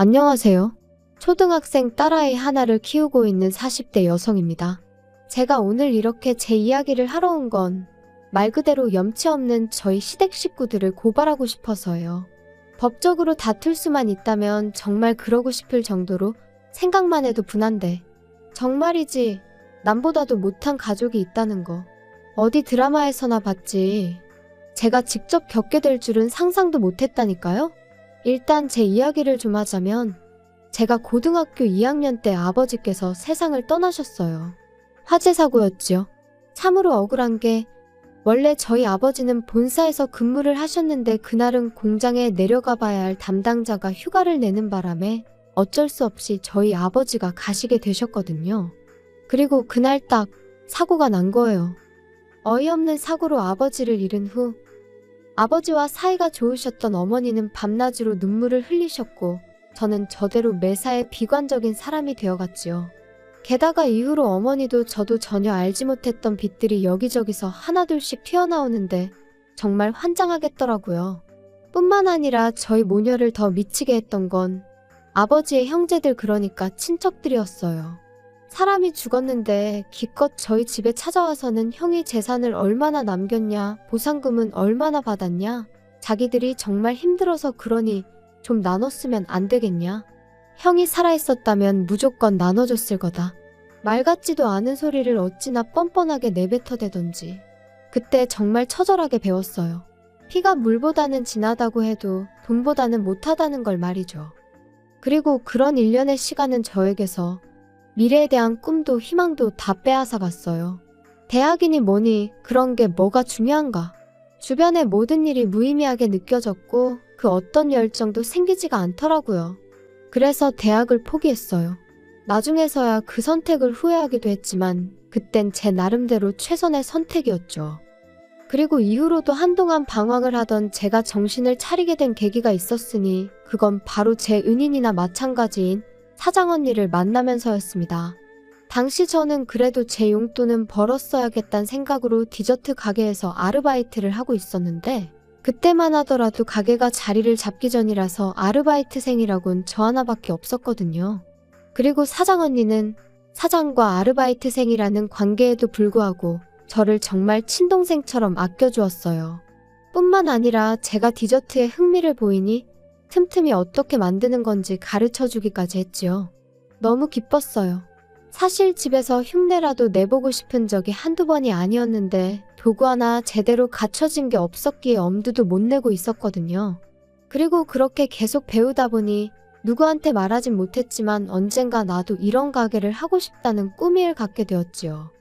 안녕하세요. 초등학생 딸아이 하나를 키우고 있는 40대 여성입니다. 제가 오늘 이렇게 제 이야기를 하러 온 건 말 그대로 염치 없는 저희 시댁 식구들을 고발하고 싶어서요. 법적으로 다툴 수만 있다면 정말 그러고 싶을 정도로 생각만 해도 분한데 정말이지 남보다도 못한 가족이 있다는 거 어디 드라마에서나 봤지 제가 직접 겪게 될 줄은 상상도 못했다니까요. 일단 제 이야기를 좀 하자면 제가 고등학교 2학년 때 아버지께서 세상을 떠나셨어요. 화재 사고였지요. 참으로 억울한 게 원래 저희 아버지는 본사에서 근무를 하셨는데 그날은 공장에 내려가 봐야 할 담당자가 휴가를 내는 바람에 어쩔 수 없이 저희 아버지가 가시게 되셨거든요. 그리고 그날 딱 사고가 난 거예요. 어이없는 사고로 아버지를 잃은 후 아버지와 사이가 좋으셨던 어머니는 밤낮으로 눈물을 흘리셨고 저는 저대로 매사에 비관적인 사람이 되어갔지요. 게다가 이후로 어머니도 저도 전혀 알지 못했던 빚들이 여기저기서 하나둘씩 튀어나오는데 정말 환장하겠더라고요. 뿐만 아니라 저희 모녀를 더 미치게 했던 건 아버지의 형제들 그러니까 친척들이었어요. 사람이 죽었는데 기껏 저희 집에 찾아와서는 형이 재산을 얼마나 남겼냐, 보상금은 얼마나 받았냐, 자기들이 정말 힘들어서 그러니 좀 나눴으면 안 되겠냐. 형이 살아있었다면 무조건 나눠줬을 거다. 말 같지도 않은 소리를 어찌나 뻔뻔하게 내뱉어대던지. 그때 정말 처절하게 배웠어요. 피가 물보다는 진하다고 해도 돈보다는 못하다는 걸 말이죠. 그리고 그런 일련의 시간은 저에게서 미래에 대한 꿈도 희망도 다 빼앗아 갔어요. 대학이니 뭐니 그런 게 뭐가 중요한가. 주변의 모든 일이 무의미하게 느껴졌고 그 어떤 열정도 생기지가 않더라고요. 그래서 대학을 포기했어요. 나중에서야 그 선택을 후회하기도 했지만 그땐 제 나름대로 최선의 선택이었죠. 그리고 이후로도 한동안 방황을 하던 제가 정신을 차리게 된 계기가 있었으니 그건 바로 제 은인이나 마찬가지인 사장언니를 만나면서였습니다. 당시 저는 그래도 제 용돈은 벌었어야겠다는 생각으로 디저트 가게에서 아르바이트를 하고 있었는데 그때만 하더라도 가게가 자리를 잡기 전이라서 아르바이트생이라곤 저 하나밖에 없었거든요. 그리고 사장언니는 사장과 아르바이트생이라는 관계에도 불구하고 저를 정말 친동생처럼 아껴주었어요. 뿐만 아니라 제가 디저트에 흥미를 보이니 틈틈이 어떻게 만드는 건지 가르쳐주기까지 했지요. 너무 기뻤어요. 사실 집에서 흉내라도 내보고 싶은 적이 한두 번이 아니었는데 도구 하나 제대로 갖춰진 게 없었기에 엄두도 못 내고 있었거든요. 그리고 그렇게 계속 배우다 보니 누구한테 말하진 못했지만 언젠가 나도 이런 가게를 하고 싶다는 꿈을 갖게 되었지요.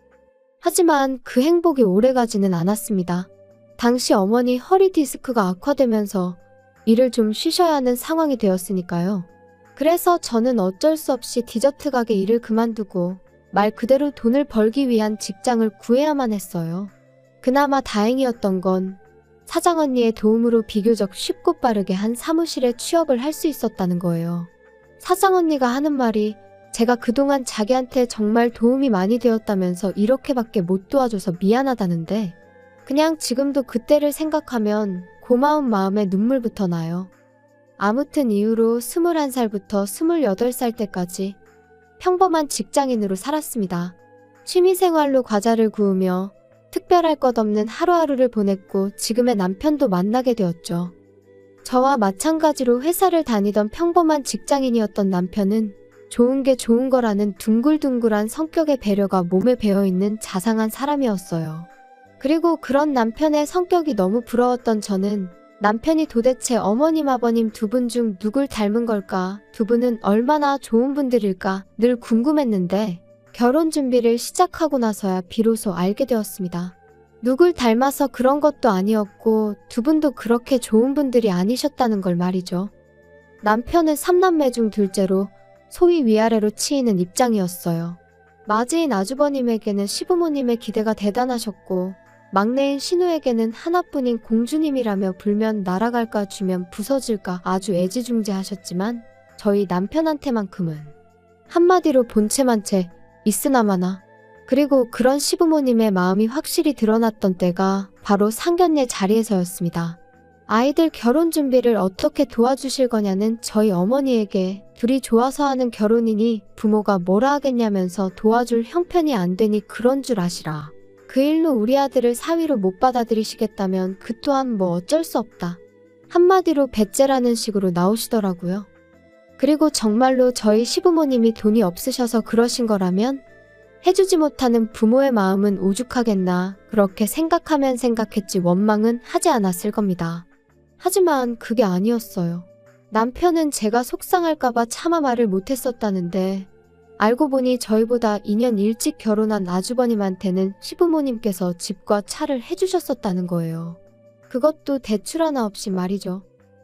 하지만 그 행복이 오래가지는 않았습니다. 당시 어머니 허리 디스크가 악화되면서 일을 좀 쉬셔야 하는 상황이 되었으니까요. 그래서 저는 어쩔 수 없이 디저트 가게 일을 그만두고 말 그대로 돈을 벌기 위한 직장을 구해야만 했어요. 그나마 다행이었던 건 사장언니의 도움으로 비교적 쉽고 빠르게 한 사무실에 취업을 할 수 있었다는 거예요. 사장언니가 하는 말이 제가 그동안 자기한테 정말 도움이 많이 되었다면서 이렇게밖에 못 도와줘서 미안하다는데 그냥 지금도 그때를 생각하면 고마운 마음에 눈물부터 나요. 아무튼 이후로 21살부터 28살 때까지 평범한 직장인으로 살았습니다. 취미생활로 과자를 구우며 특별할 것 없는 하루하루를 보냈고 지금의 남편도 만나게 되었죠. 저와 마찬가지로 회사를 다니던 평범한 직장인이었던 남편은 좋은 게 좋은 거라는 둥글둥글한 성격의 배려가 몸에 배어있는 자상한 사람이었어요. 그리고 그런 남편의 성격이 너무 부러웠던 저는 남편이 도대체 어머님 아버님 두 분 중 누굴 닮은 걸까? 두 분은 얼마나 좋은 분들일까? 늘 궁금했는데 결혼 준비를 시작하고 나서야 비로소 알게 되었습니다. 누굴 닮아서 그런 것도 아니었고 두 분도 그렇게 좋은 분들이 아니셨다는 걸 말이죠. 남편은 3남매 중 둘째로 소위 위아래로 치이는 입장이었어요. 맞이인 아주버님에게는 시부모님의 기대가 대단하셨고 막내인 신우에게는 하나뿐인 공주님이라며 불면 날아갈까 주면 부서질까 아주 애지중지하셨지만 저희 남편한테만큼은 한마디로 본체만 채 있으나마나. 그리고 그런 시부모님의 마음이 확실히 드러났던 때가 바로 상견례 자리에서였습니다. 아이들 결혼 준비를 어떻게 도와주실 거냐는 저희 어머니에게 둘이 좋아서 하는 결혼이니 부모가 뭐라 하겠냐면서 도와줄 형편이 안 되니 그런 줄 아시라. 그 일로 우리 아들을 사위로 못 받아들이시겠다면 그 또한 뭐 어쩔 수 없다. 한마디로 배째라는 식으로 나오시더라고요. 그리고 정말로 저희 시부모님이 돈이 없으셔서 그러신 거라면 해주지 못하는 부모의 마음은 오죽하겠나 그렇게 생각하면 생각했지 원망은 하지 않았을 겁니다. 하지만 그게 아니었어요. 남편은 제가 속상할까봐 차마 말을 못했었다는데 알고 보니 저희보다 2년 일찍 결혼한 아주버님한테는 시부모님께서 집과 차를 해주셨었다는 거예요. 그것도 대출 하나 없이 말이죠.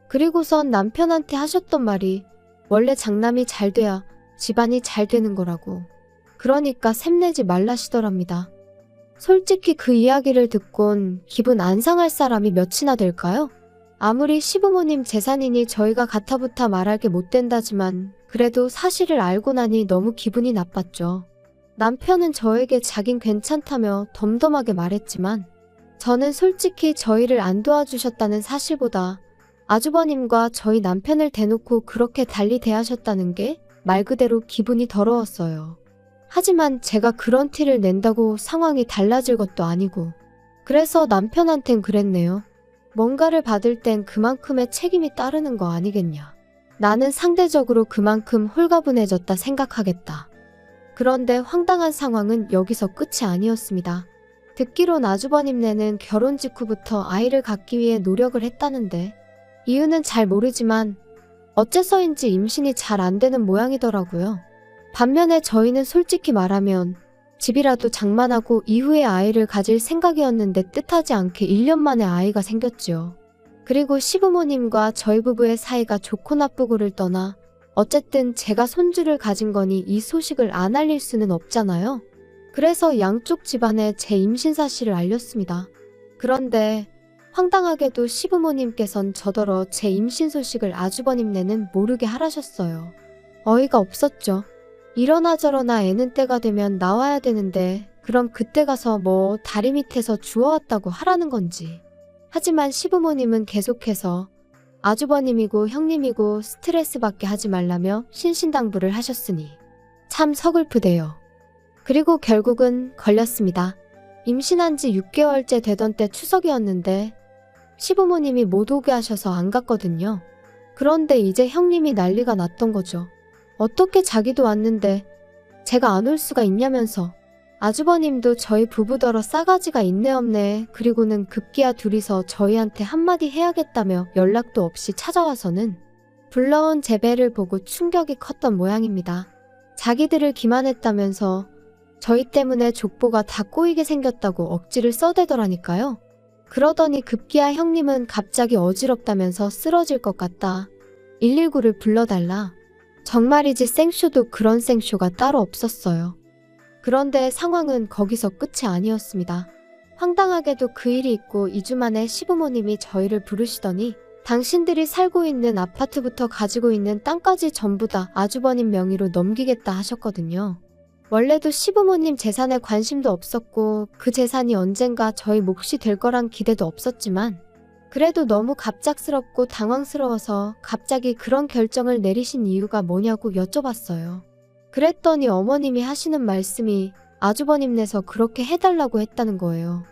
그리고선 남편한테 하셨던 말이 원래 장남이 잘 돼야 집안이 잘 되는 거라고. 그러니까 샘내지 말라시더랍니다. 솔직히 그 이야기를 듣곤 기분 안 상할 사람이 몇이나 될까요? 아무리 시부모님 재산이니 저희가 가타부타 말할 게 못 된다지만 그래도 사실을 알고 나니 너무 기분이 나빴죠. 남편은 저에게 자긴 괜찮다며 덤덤하게 말했지만 저는 솔직히 저희를 안 도와주셨다는 사실보다 아주버님과 저희 남편을 대놓고 그렇게 달리 대하셨다는 게 말 그대로 기분이 더러웠어요. 하지만 제가 그런 티를 낸다고 상황이 달라질 것도 아니고 그래서 남편한텐 그랬네요. 뭔가를 받을 땐 그만큼의 책임이 따르는 거 아니겠냐. 나는 상대적으로 그만큼 홀가분해졌다 생각하겠다. 그런데 황당한 상황은 여기서 끝이 아니었습니다. 듣기론 아주버님네는 결혼 직후부터 아이를 갖기 위해 노력을 했다는데 이유는 잘 모르지만 어째서인지 임신이 잘 안 되는 모양이더라고요. 반면에 저희는 솔직히 말하면 집이라도 장만하고 이후에 아이를 가질 생각이었는데 뜻하지 않게 1년 만에 아이가 생겼지요. 그리고 시부모님과 저희 부부의 사이가 좋고 나쁘고를 떠나 어쨌든 제가 손주를 가진 거니 이 소식을 안 알릴 수는 없잖아요. 그래서 양쪽 집안에 제 임신 사실을 알렸습니다. 그런데 황당하게도 시부모님께선 저더러 제 임신 소식을 아주버님네는 모르게 하라셨어요. 어이가 없었죠. 이러나 저러나 애는 때가 되면 나와야 되는데 그럼 그때 가서 뭐 다리 밑에서 주워왔다고 하라는 건지. 하지만 시부모님은 계속해서 아주버님이고 형님이고 스트레스 받게 하지 말라며 신신당부를 하셨으니 참 서글프대요. 그리고 결국은 걸렸습니다. 임신한 지 6개월째 되던 때 추석이었는데 시부모님이 못 오게 하셔서 안 갔거든요. 그런데 이제 형님이 난리가 났던 거죠. 어떻게 자기도 왔는데 제가 안 올 수가 있냐면서. 아주버님도 저희 부부더러 싸가지가 있네 없네. 그리고는 급기야 둘이서 저희한테 한마디 해야겠다며 연락도 없이 찾아와서는 불러온 제 배를 보고 충격이 컸던 모양입니다. 자기들을 기만했다면서 저희 때문에 족보가 다 꼬이게 생겼다고 억지를 써대더라니까요. 그러더니 급기야 형님은 갑자기 어지럽다면서 쓰러질 것 같다. 119를 불러달라. 정말이지 생쇼도 그런 생쇼가 따로 없었어요. 그런데 상황은 거기서 끝이 아니었습니다. 황당하게도 그 일이 있고 2주 만에 시부모님이 저희를 부르시더니 당신들이 살고 있는 아파트부터 가지고 있는 땅까지 전부 다 아주버님 명의로 넘기겠다 하셨거든요. 원래도 시부모님 재산에 관심도 없었고 그 재산이 언젠가 저희 몫이 될 거란 기대도 없었지만 그래도 너무 갑작스럽고 당황스러워서 갑자기 그런 결정을 내리신 이유가 뭐냐고 여쭤봤어요. 그랬더니 어머님이 하시는 말씀이 아주버님네서 그렇게 해달라고 했다는 거예요.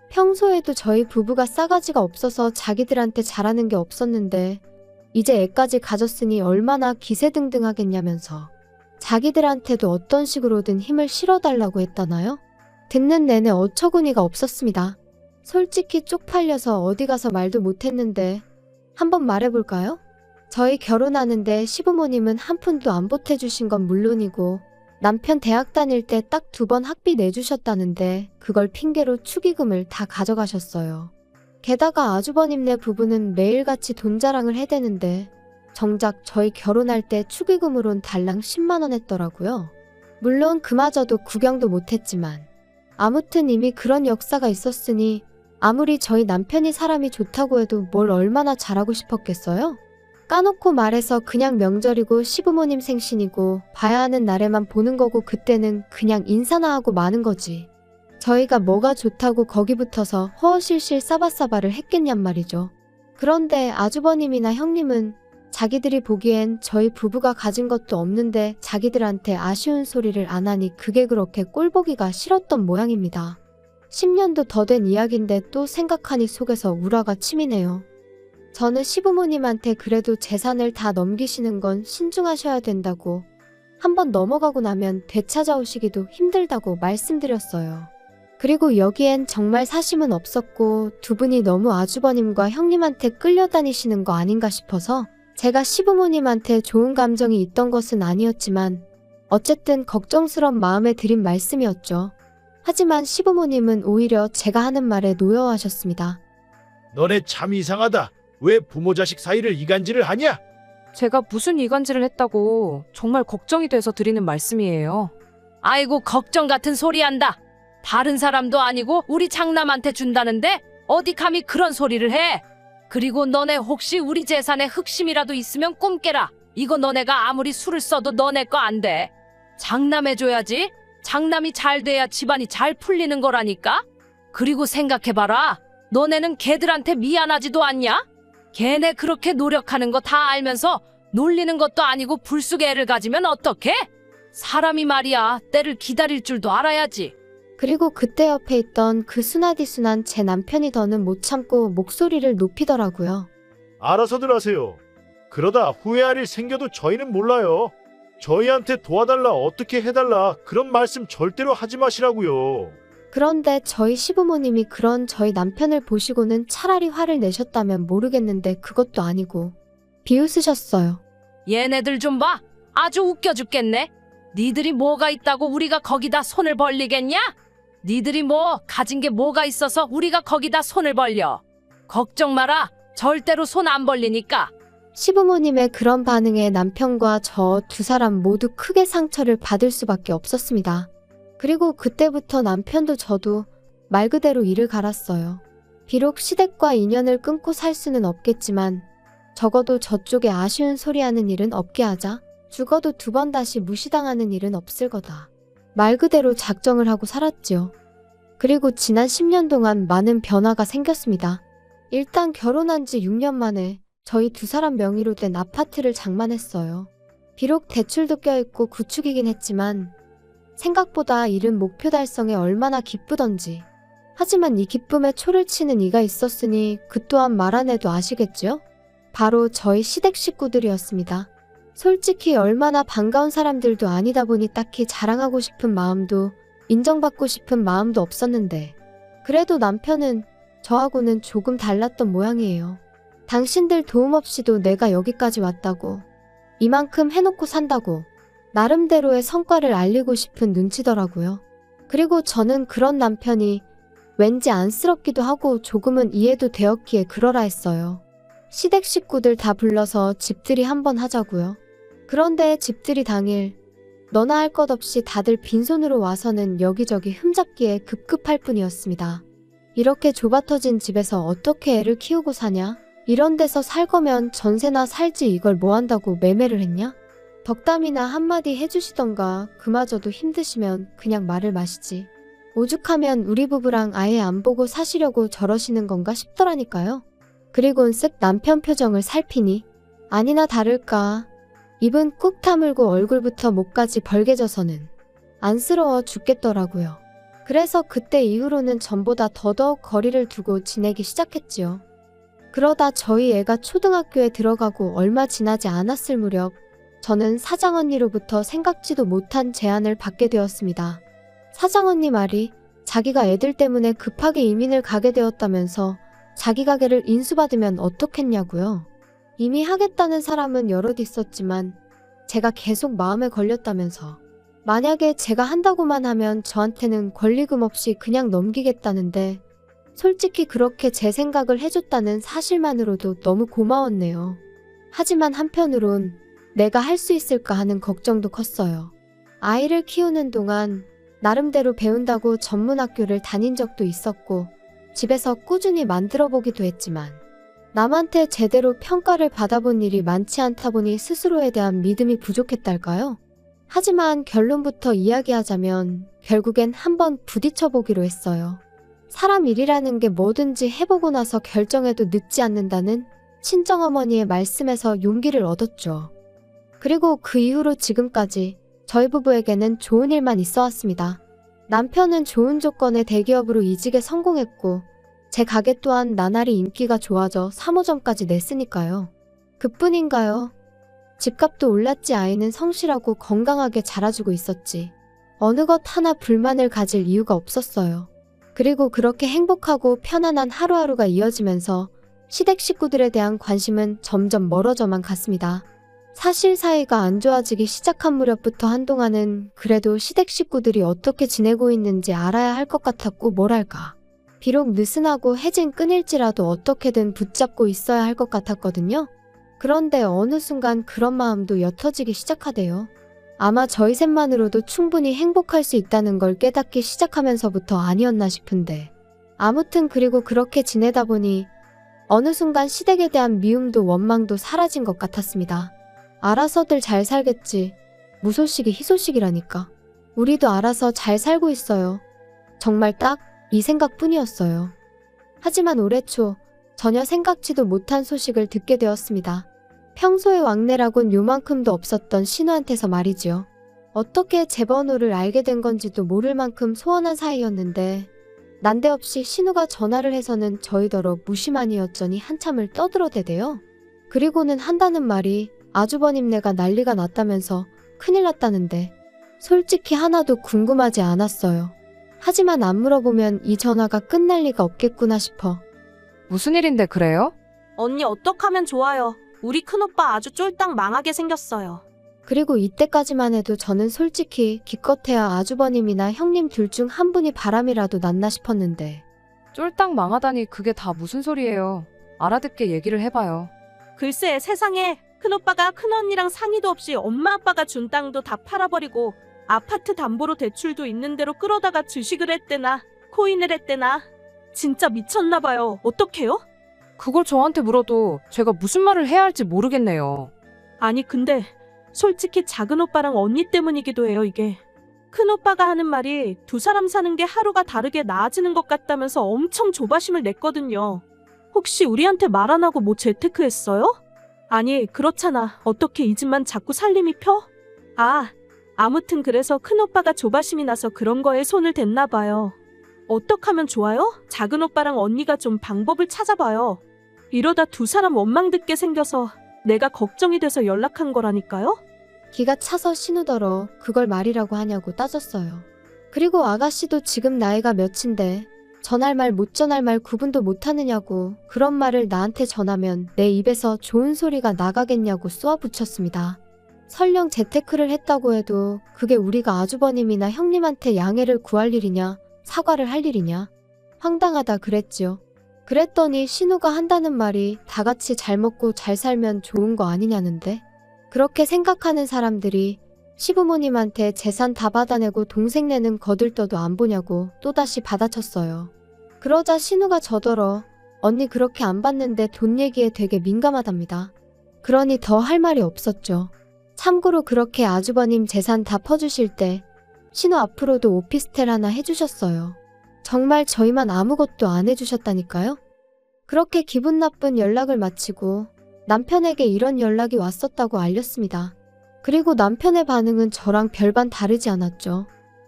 평소에도 저희 부부가 싸가지가 없어서 자기들한테 잘하는 게 없었는데 이제 애까지 가졌으니 얼마나 기세등등하겠냐면서 자기들한테도 어떤 식으로든 힘을 실어달라고 했다나요? 듣는 내내 어처구니가 없었습니다. 솔직히 쪽팔려서 어디 가서 말도 못했는데 한번 말해볼까요? 저희 결혼하는데 시부모님은 한 푼도 안 보태주신 건 물론이고 남편 대학 다닐 때 딱 2번 학비 내주셨다는데 그걸 핑계로 축의금을 다 가져가셨어요. 게다가 아주버님네 부부는 매일같이 돈 자랑을 해대는데 정작 저희 결혼할 때 축의금으론 달랑 10만 원 했더라고요. 물론 그마저도 구경도 못했지만 아무튼 이미 그런 역사가 있었으니 아무리 저희 남편이 사람이 좋다고 해도 뭘 얼마나 잘하고 싶었겠어요? 까놓고 말해서 그냥 명절이고 시부모님 생신이고 봐야 하는 날에만 보는 거고 그때는 그냥 인사나 하고 마는 거지. 저희가 뭐가 좋다고 거기 붙어서 허허실실 싸바싸바를 했겠냔 말이죠. 그런데 아주버님이나 형님은 자기들이 보기엔 저희 부부가 가진 것도 없는데 자기들한테 아쉬운 소리를 안 하니 그게 그렇게 꼴보기가 싫었던 모양입니다. 10년도 더 된 이야기인데 또 생각하니 속에서 우라가 치미네요. 저는 시부모님한테 그래도 재산을 다 넘기시는 건 신중하셔야 된다고, 한번 넘어가고 나면 되찾아오시기도 힘들다고 말씀드렸어요. 그리고 여기엔 정말 사심은 없었고 두 분이 너무 아주버님과 형님한테 끌려다니시는 거 아닌가 싶어서 제가 시부모님한테 좋은 감정이 있던 것은 아니었지만 어쨌든 걱정스런 마음에 드린 말씀이었죠. 하지만 시부모님은 오히려 제가 하는 말에 노여워하셨습니다. 너네 참 이상하다. 왜 부모 자식 사이를 이간질을 하냐? 제가 무슨 이간질을 했다고 정말 걱정이 돼서 드리는 말씀이에요. 아이고 걱정 같은 소리 한다. 다른 사람도 아니고 우리 장남한테 준다는데 어디 감히 그런 소리를 해. 그리고 너네 혹시 우리 재산에 흑심이라도 있으면 꿈 깨라. 이거 너네가 아무리 술을 써도 너네 거 안 돼. 장남해줘야지. 장남이 잘 돼야 집안이 잘 풀리는 거라니까. 그리고 생각해봐라. 너네는 걔들한테 미안하지도 않냐? 걔네 그렇게 노력하는 거 다 알면서 놀리는 것도 아니고 불쑥 애를 가지면 어떡해? 사람이 말이야 때를 기다릴 줄도 알아야지. 그리고 그때 옆에 있던 그 순하디순한 제 남편이 더는 못 참고 목소리를 높이더라고요. 알아서들 하세요. 그러다 후회할 일 생겨도 저희는 몰라요. 저희한테 도와달라, 어떻게 해달라 그런 말씀 절대로 하지 마시라고요. 그런데 저희 시부모님이 그런 저희 남편을 보시고는 차라리 화를 내셨다면 모르겠는데 그것도 아니고 비웃으셨어요. 얘네들 좀 봐. 아주 웃겨 죽겠네. 니들이 뭐가 있다고 우리가 거기다 손을 벌리겠냐? 니들이 뭐 가진 게 뭐가 있어서 우리가 거기다 손을 벌려. 걱정 마라. 절대로 손 안 벌리니까. 시부모님의 그런 반응에 남편과 저 두 사람 모두 크게 상처를 받을 수밖에 없었습니다. 그리고 그때부터 남편도 저도 말 그대로 이를 갈았어요. 비록 시댁과 인연을 끊고 살 수는 없겠지만 적어도 저쪽에 아쉬운 소리하는 일은 없게 하자. 죽어도 두 번 다시 무시당하는 일은 없을 거다. 말 그대로 작정을 하고 살았지요. 그리고 지난 10년 동안 많은 변화가 생겼습니다. 일단 결혼한 지 6년 만에 저희 두 사람 명의로 된 아파트를 장만했어요. 비록 대출도 껴있고 구축이긴 했지만 생각보다 이른 목표 달성에 얼마나 기쁘던지. 하지만 이 기쁨에 초를 치는 이가 있었으니 그 또한 말 안 해도 아시겠죠? 바로 저희 시댁 식구들이었습니다. 솔직히 얼마나 반가운 사람들도 아니다 보니 딱히 자랑하고 싶은 마음도 인정받고 싶은 마음도 없었는데 그래도 남편은 저하고는 조금 달랐던 모양이에요. 당신들 도움 없이도 내가 여기까지 왔다고, 이만큼 해놓고 산다고 나름대로의 성과를 알리고 싶은 눈치더라고요. 그리고 저는 그런 남편이 왠지 안쓰럽기도 하고 조금은 이해도 되었기에 그러라 했어요. 시댁 식구들 다 불러서 집들이 한번 하자고요. 그런데 집들이 당일 너나 할 것 없이 다들 빈손으로 와서는 여기저기 흠잡기에 급급할 뿐이었습니다. 이렇게 좁아터진 집에서 어떻게 애를 키우고 사냐? 이런 데서 살 거면 전세나 살지 이걸 뭐 한다고 매매를 했냐? 덕담이나 한마디 해주시던가 그마저도 힘드시면 그냥 말을 마시지. 오죽하면 우리 부부랑 아예 안 보고 사시려고 저러시는 건가 싶더라니까요. 그리곤 쓱 남편 표정을 살피니 아니나 다를까 입은 꾹 다물고 얼굴부터 목까지 벌개져서는 안쓰러워 죽겠더라고요. 그래서 그때 이후로는 전보다 더더욱 거리를 두고 지내기 시작했지요. 그러다 저희 애가 초등학교에 들어가고 얼마 지나지 않았을 무렵 저는 사장언니로부터 생각지도 못한 제안을 받게 되었습니다. 사장언니 말이 자기가 애들 때문에 급하게 이민을 가게 되었다면서 자기 가게를 인수받으면 어떻겠냐고요. 이미 하겠다는 사람은 여럿 있었지만 제가 계속 마음에 걸렸다면서 만약에 제가 한다고만 하면 저한테는 권리금 없이 그냥 넘기겠다는데 솔직히 그렇게 제 생각을 해줬다는 사실만으로도 너무 고마웠네요. 하지만 한편으론 내가 할 수 있을까 하는 걱정도 컸어요. 아이를 키우는 동안 나름대로 배운다고 전문학교를 다닌 적도 있었고 집에서 꾸준히 만들어 보기도 했지만 남한테 제대로 평가를 받아본 일이 많지 않다 보니 스스로에 대한 믿음이 부족했달까요? 하지만 결론부터 이야기하자면 결국엔 한번 부딪혀 보기로 했어요. 사람 일이라는 게 뭐든지 해보고 나서 결정해도 늦지 않는다는 친정어머니의 말씀에서 용기를 얻었죠. 그리고 그 이후로 지금까지 저희 부부에게는 좋은 일만 있어 왔습니다. 남편은 좋은 조건의 대기업으로 이직에 성공했고 제 가게 또한 나날이 인기가 좋아져 3호점까지 냈으니까요. 그뿐인가요? 집값도 올랐지 아이는 성실하고 건강하게 자라주고 있었지. 어느 것 하나 불만을 가질 이유가 없었어요. 그리고 그렇게 행복하고 편안한 하루하루가 이어지면서 시댁 식구들에 대한 관심은 점점 멀어져만 갔습니다. 사실 사이가 안 좋아지기 시작한 무렵부터 한동안은 그래도 시댁 식구들이 어떻게 지내고 있는지 알아야 할 것 같았고 뭐랄까. 비록 느슨하고 해진 끈일지라도 어떻게든 붙잡고 있어야 할 것 같았거든요. 그런데 어느 순간 그런 마음도 옅어지기 시작하대요. 아마 저희 셋만으로도 충분히 행복할 수 있다는 걸 깨닫기 시작하면서부터 아니었나 싶은데. 아무튼 그리고 그렇게 지내다 보니 어느 순간 시댁에 대한 미움도 원망도 사라진 것 같았습니다. 알아서들 잘 살겠지. 무소식이 희소식이라니까. 우리도 알아서 잘 살고 있어요. 정말 딱 이 생각뿐이었어요. 하지만 올해 초 전혀 생각지도 못한 소식을 듣게 되었습니다. 평소에 왕래라곤 요만큼도 없었던 신우한테서 말이지요. 어떻게 제 번호를 알게 된 건지도 모를 만큼 소원한 사이였는데 난데없이 신우가 전화를 해서는 저희더러 무심하니였더니 한참을 떠들어대대요. 그리고는 한다는 말이 아주버님네가 난리가 났다면서 큰일 났다는데 솔직히 하나도 궁금하지 않았어요. 하지만 안 물어보면 이 전화가 끝날 리가 없겠구나 싶어. 무슨 일인데 그래요? 언니 어떡하면 좋아요. 우리 큰오빠 아주 쫄딱 망하게 생겼어요. 그리고 이때까지만 해도 저는 솔직히 기껏해야 아주버님이나 형님 둘 중 한 분이 바람이라도 났나 싶었는데 쫄딱 망하다니 그게 다 무슨 소리예요. 알아듣게 얘기를 해봐요. 글쎄 세상에 큰오빠가 큰언니랑 상의도 없이 엄마 아빠가 준 땅도 다 팔아버리고 아파트 담보로 대출도 있는 대로 끌어다가 주식을 했대나 코인을 했대나 진짜 미쳤나봐요. 어떡해요? 그걸 저한테 물어도 제가 무슨 말을 해야 할지 모르겠네요. 아니 근데 솔직히 작은 오빠랑 언니 때문이기도 해요 이게. 큰오빠가 하는 말이 두 사람 사는 게 하루가 다르게 나아지는 것 같다면서 엄청 조바심을 냈거든요. 혹시 우리한테 말 안 하고 뭐 재테크했어요? 아니 그렇잖아. 어떻게 이 집만 자꾸 살림이 펴? 아무튼 그래서 큰오빠가 조바심이 나서 그런 거에 손을 댔나 봐요. 어떡하면 좋아요? 작은 오빠랑 언니가 좀 방법을 찾아봐요. 이러다 두 사람 원망 듣게 생겨서 내가 걱정이 돼서 연락한 거라니까요? 기가 차서 신우더러 그걸 말이라고 하냐고 따졌어요. 그리고 아가씨도 지금 나이가 몇인데 전할 말 못 전할 말 구분도 못하느냐고 그런 말을 나한테 전하면 내 입에서 좋은 소리가 나가겠냐고 쏘아붙였습니다. 설령 재테크를 했다고 해도 그게 우리가 아주버님이나 형님한테 양해를 구할 일이냐 사과를 할 일이냐 황당하다 그랬지요. 그랬더니 신우가 한다는 말이 다 같이 잘 먹고 잘 살면 좋은 거 아니냐는데 그렇게 생각하는 사람들이 시부모님한테 재산 다 받아내고 동생네는 거들떠도 안 보냐고 또다시 받아쳤어요. 그러자 신우가 저더러 언니 그렇게 안 받는데 돈 얘기에 되게 민감하답니다. 그러니 더 할 말이 없었죠. 참고로 그렇게 아주버님 재산 다 퍼주실 때 신우 앞으로도 오피스텔 하나 해주셨어요. 정말 저희만 아무것도 안 해주셨다니까요. 그렇게 기분 나쁜 연락을 마치고 남편에게 이런 연락이 왔었다고 알렸습니다. 그리고 남편의 반응은 저랑 별반 다르지 않았죠.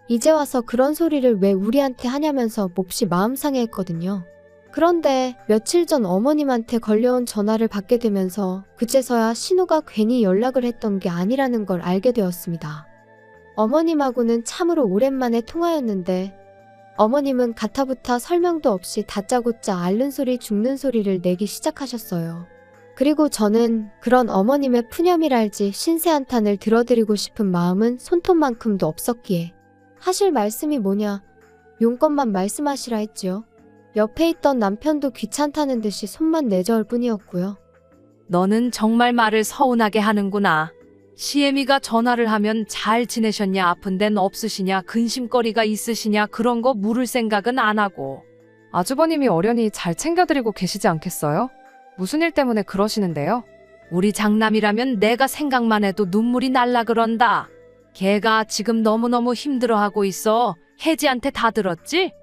이제 와서 그런 소리를 왜 우리한테 하냐면서 몹시 마음 상해했거든요. 그런데 며칠 전 어머님한테 걸려온 전화를 받게 되면서 그제서야 신우가 괜히 연락을 했던 게 아니라는 걸 알게 되었습니다. 어머님하고는 참으로 오랜만에 통화였는데 어머님은 가타부타 설명도 없이 다짜고짜 앓는 소리 죽는 소리를 내기 시작하셨어요. 그리고 저는 그런 어머님의 푸념이랄지 신세한탄을 들어드리고 싶은 마음은 손톱만큼도 없었기에 하실 말씀이 뭐냐 용건만 말씀하시라 했지요. 옆에 있던 남편도 귀찮다는 듯이 손만 내저을 뿐이었고요. 너는 정말 말을 서운하게 하는구나. 시애미가 전화를 하면 잘 지내셨냐, 아픈 데는 없으시냐, 근심거리가 있으시냐 그런 거 물을 생각은 안 하고. 아주버님이 어련히 잘 챙겨드리고 계시지 않겠어요? 무슨 일 때문에 그러시는데요? 우리 장남이라면 내가 생각만 해도 눈물이 날라 그런다. 걔가 지금 너무너무 힘들어하고 있어. 혜지한테 다 들었지?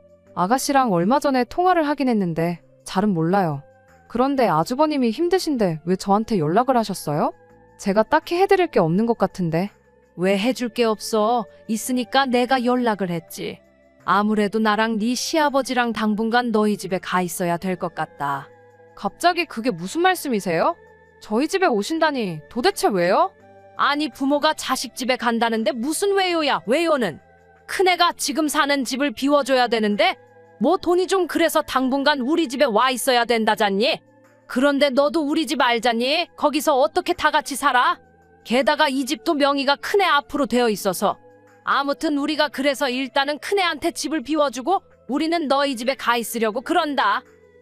아가씨랑 얼마 전에 통화를 하긴 했는데 잘은 몰라요. 그런데 아주버님이 힘드신데 왜 저한테 연락을 하셨어요? 제가 딱히 해드릴 게 없는 것 같은데. 왜 해줄 게 없어? 있으니까 내가 연락을 했지. 아무래도 나랑 네 시아버지랑 당분간 너희 집에 가 있어야 될 것 같다. 갑자기 그게 무슨 말씀이세요? 저희 집에 오신다니 도대체 왜요? 아니 부모가 자식 집에 간다는데 무슨 왜요야? 왜요는? 큰애가 지금 사는 집을 비워줘야 되는데 뭐 돈이 좀 그래서 당분간 우리 집에 와 있어야 된다잖니? 그런데 너도 우리 집 알잖니? 거기서 어떻게 다 같이 살아? 게다가 이 집도 명의가 큰애 앞으로 되어 있어서. 아무튼 우리가 그래서 일단은 큰애한테 집을 비워주고 우리는 너희 집에 가 있으려고 그런다.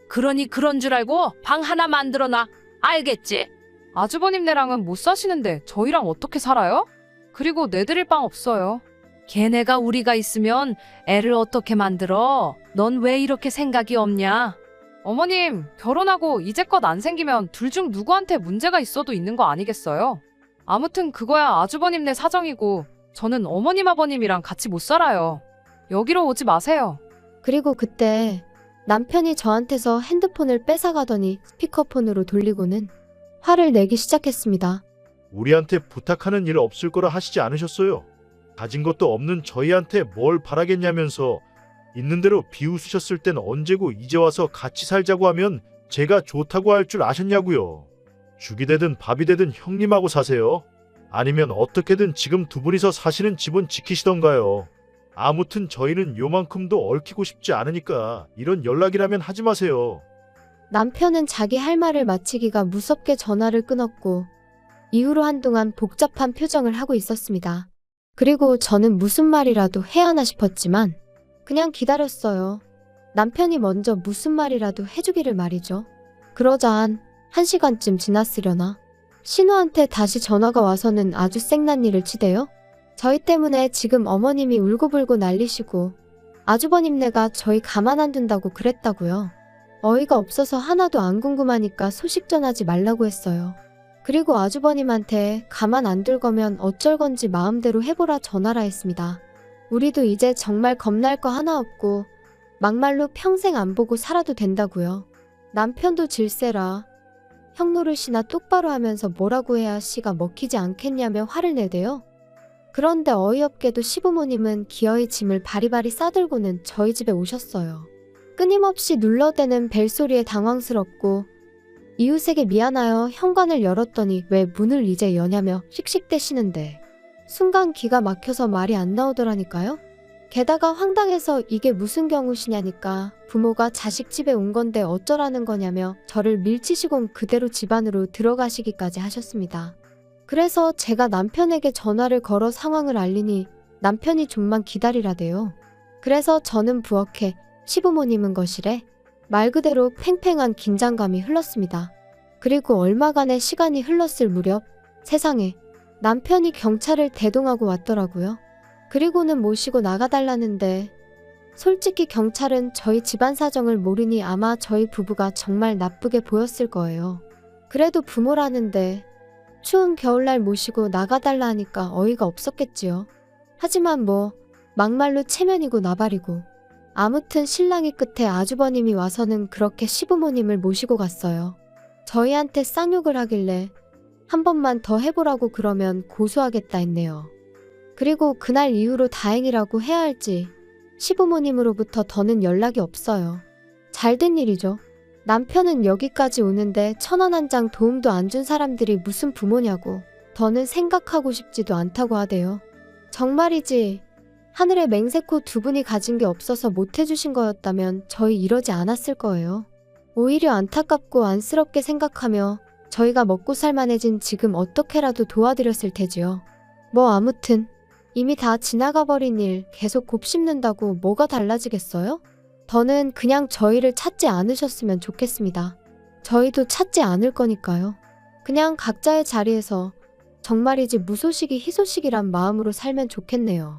그러니 그런 줄 알고 방 하나 만들어놔. 알겠지? 아주버님네랑은 못 사시는데 저희랑 어떻게 살아요? 그리고 내드릴 방 없어요. 걔네가 우리가 있으면 애를 어떻게 만들어? 넌 왜 이렇게 생각이 없냐? 어머님, 결혼하고 이제껏 안 생기면 둘 중 누구한테 문제가 있어도 있는 거 아니겠어요? 아무튼 그거야 아주버님네 사정이고 저는 어머님 아버님이랑 같이 못 살아요. 여기로 오지 마세요. 그리고 그때 남편이 저한테서 핸드폰을 뺏어가더니 스피커폰으로 돌리고는 화를 내기 시작했습니다. 우리한테 부탁하는 일 없을 거라 하시지 않으셨어요? 가진 것도 없는 저희한테 뭘 바라겠냐면서 있는 대로 비웃으셨을 땐 언제고 이제 와서 같이 살자고 하면 제가 좋다고 할 줄 아셨냐고요. 죽이 되든 밥이 되든 형님하고 사세요. 아니면 어떻게든 지금 두 분이서 사시는 집은 지키시던가요. 아무튼 저희는 요만큼도 얽히고 싶지 않으니까 이런 연락이라면 하지 마세요. 남편은 자기 할 말을 마치기가 무섭게 전화를 끊었고 이후로 한동안 복잡한 표정을 하고 있었습니다. 그리고 저는 무슨 말이라도 해야 하나 싶었지만 그냥 기다렸어요. 남편이 먼저 무슨 말이라도 해주기를 말이죠. 그러자 한 1시간쯤 지났으려나 신우한테 다시 전화가 와서는 아주 생난리를 치대요. 저희 때문에 지금 어머님이 울고불고 난리시고 아주버님네가 저희 가만 안 둔다고 그랬다고요. 어이가 없어서 하나도 안 궁금하니까 소식 전하지 말라고 했어요. 그리고 아주버님한테 가만 안 둘 거면 어쩔 건지 마음대로 해보라 전하라 했습니다. 우리도 이제 정말 겁날 거 하나 없고 막말로 평생 안 보고 살아도 된다고요. 남편도 질세라 형 노릇이나 똑바로 하면서 뭐라고 해야 씨가 먹히지 않겠냐며 화를 내대요. 그런데 어이없게도 시부모님은 기어이 짐을 바리바리 싸들고는 저희 집에 오셨어요. 끊임없이 눌러대는 벨소리에 당황스럽고 이웃에게 미안하여 현관을 열었더니 왜 문을 이제 여냐며 씩씩대시는데 순간 기가 막혀서 말이 안 나오더라니까요. 게다가 황당해서 이게 무슨 경우시냐니까 부모가 자식 집에 온 건데 어쩌라는 거냐며 저를 밀치시곤 그대로 집 안으로 들어가시기까지 하셨습니다. 그래서 제가 남편에게 전화를 걸어 상황을 알리니 남편이 좀만 기다리라대요. 그래서 저는 부엌에 시부모님은 거실에 말 그대로 팽팽한 긴장감이 흘렀습니다. 그리고 얼마간의 시간이 흘렀을 무렵 세상에 남편이 경찰을 대동하고 왔더라고요. 그리고는 모시고 나가달라는데 솔직히 경찰은 저희 집안 사정을 모르니 아마 저희 부부가 정말 나쁘게 보였을 거예요. 그래도 부모라는데 추운 겨울날 모시고 나가달라 하니까 어이가 없었겠지요. 하지만 뭐 막말로 체면이고 나발이고 아무튼 신랑이 끝에 아주버님이 와서는 그렇게 시부모님을 모시고 갔어요. 저희한테 쌍욕을 하길래 한 번만 더 해보라고 그러면 고소하겠다 했네요. 그리고 그날 이후로 다행이라고 해야 할지 시부모님으로부터 더는 연락이 없어요. 잘된 일이죠. 남편은 여기까지 오는데 1,000원 한 장 도움도 안 준 사람들이 무슨 부모냐고 더는 생각하고 싶지도 않다고 하대요. 정말이지 하늘에 맹세코 두 분이 가진 게 없어서 못 해주신 거였다면 저희 이러지 않았을 거예요. 오히려 안타깝고 안쓰럽게 생각하며 저희가 먹고 살만해진 지금 어떻게라도 도와드렸을 테지요. 뭐 아무튼 이미 다 지나가 버린 일 계속 곱씹는다고 뭐가 달라지겠어요? 더는 그냥 저희를 찾지 않으셨으면 좋겠습니다. 저희도 찾지 않을 거니까요. 그냥 각자의 자리에서 정말이지 무소식이 희소식이란 마음으로 살면 좋겠네요.